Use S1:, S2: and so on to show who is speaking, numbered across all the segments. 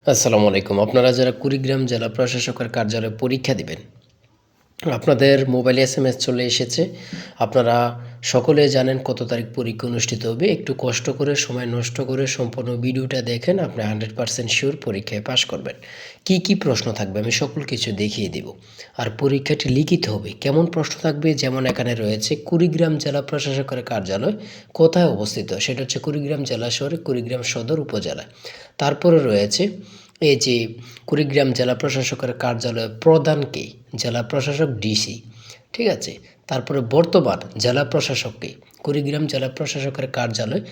S1: আসসালামু আলাইকুম। আপনারা যারা কুড়িগ্রাম জেলা প্রশাসকের কার্যালয়ে পরীক্ষা দিবেন, আপনাদের মোবাইলে এসএমএস চলে এসেছে। আপনারা সকলে জানেন কত তারিখ পরীক্ষা অনুষ্ঠিত হবে। একটু কষ্ট করে সময় নষ্ট করে সম্পূর্ণ ভিডিওটা দেখেন, আপনি 100% শিওর পরীক্ষায় পাশ করবেন। কি কি প্রশ্ন থাকবে আমি সকল কিছু দেখিয়ে দেব। আর পরীক্ষাটি লিখিত হবে। কেমন প্রশ্ন থাকবে? যেমন এখানে রয়েছে কুড়িগ্রাম জেলা প্রশাসকের কার্যালয় কোথায় অবস্থিত? সেটা হচ্ছে কুড়িগ্রাম জেলা শহরে কুড়িগ্রাম সদর উপজেলায়। তারপরে রয়েছে এই যে কুড়িগ্রাম জেলা প্রশাসকের কার্যালয়ের প্রধান কে? জেলা প্রশাসক ডিসি। ঠিক আছে? তারপরে বর্তমান জেলা প্রশাসক কে? কুড়িগ্রাম জেলা প্রশাসকের কার্যালয়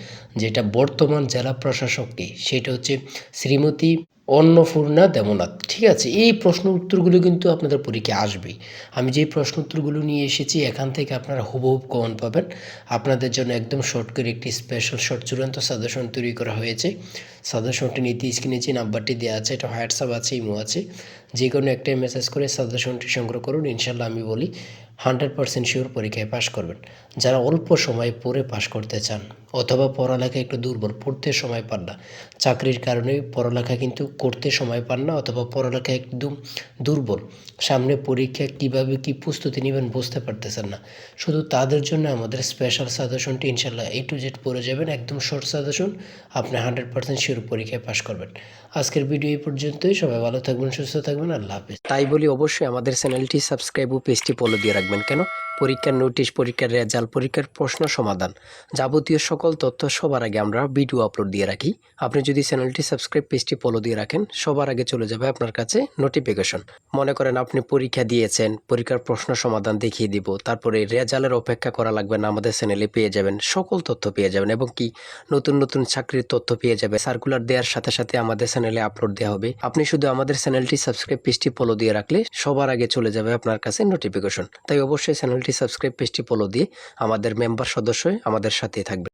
S1: যেটা বর্তমান জেলা প্রশাসক কে? সেটা হচ্ছে শ্রীমতী অন্নপূর্ণা দেবনাথ। ঠিক আছে? এই প্রশ্ন উত্তরগুলো কিন্তু আপনাদের পরীক্ষায় আসবেই। আমি যে প্রশ্ন উত্তরগুলো নিয়ে এসেছি এখান থেকে আপনারা হুবহুব কমন পাবেন। আপনাদের জন্য একদম শর্ট করে একটি স্পেশাল শর্ট চূড়ান্ত সাজেশন তৈরি করা হয়েছে। সাজেশনটি নিতে স্ক্রিনে যে নাম্বারটি দেওয়া আছে, এটা হোয়াটসঅ্যাপ আছে, ইমো আছে, যে কোনো একটাই মেসেজ করে সাজেশনটি সংগ্রহ করুন। ইনশাল্লাহ আমি বলি 100% শিওর পরীক্ষায় পাশ করবেন। যারা অল্প সময় পড়ে পাশ করতে চান অথবা পড়ালেখা একটু দুর্বল, পড়তে সময় পান না, চাকরির কারণে পড়ালেখা কিন্তু করতে সময় পান না, অথবা পড়ালেখা একদম দুর্বল, সামনে পরীক্ষা কীভাবে কী প্রস্তুতি নেবেন বুঝতে পারতেছেন না, শুধু তাদের জন্য আমাদের স্পেশাল সাজেশনটি ইনশাল্লাহ A to Z পড়ে যাবেন। একদম শর্ট সাজেশন, আপনি 100% শিওর পরীক্ষায় পাশ করবেন। আজকের ভিডিও এই পর্যন্তই। সবাই ভালো থাকবেন, সুস্থ থাকবেন। আল্লাহ হাফেজ। তাই বলি অবশ্যই আমাদের চ্যানেলটি সাবস্ক্রাইব ও পেজটি ফলো দিয়ে রাখবেন। কেন? পরীক্ষার নোটিশ, পরীক্ষার রেজাল্ট, পরীক্ষার প্রশ্ন সমাধান, যাবতীয় সকল তথ্য সবার আগে আমরা ভিডিও আপলোড দিয়ে রাখি। আপনি যদি চ্যানেলটি সাবস্ক্রাইব, পেজটি ফলো দিয়ে রাখেন, সবার আগে চলে যাবে আপনার কাছে নোটিফিকেশন। মনে করেন আপনি পরীক্ষা দিয়েছেন, পরীক্ষার প্রশ্ন সমাধান দেখিয়ে দিব, তারপরে রেজাল্টের অপেক্ষা করা লাগবে না, আমাদের চ্যানেলে পেয়ে যাবেন, সকল তথ্য পেয়ে যাবেন, এবং কি নতুন নতুন চাকরির তথ্য পেয়ে যাবে। সার্কুলার দেওয়ার সাথে সাথে আমাদের চ্যানেলে আপলোড দেওয়া হবে। আপনি শুধু আমাদের চ্যানেলটি সাবস্ক্রাইব, পেজটি ফলো দিয়ে রাখলে সবার আগে চলে যাবে আপনার কাছে নোটিফিকেশন। তাই অবশ্যই চ্যানেলটি সাবস্ক্রাইব, পেজটি ফলো দিয়ে আমাদের মেম্বার সদস্য হয়ে আমাদের সাথেই থাকবে।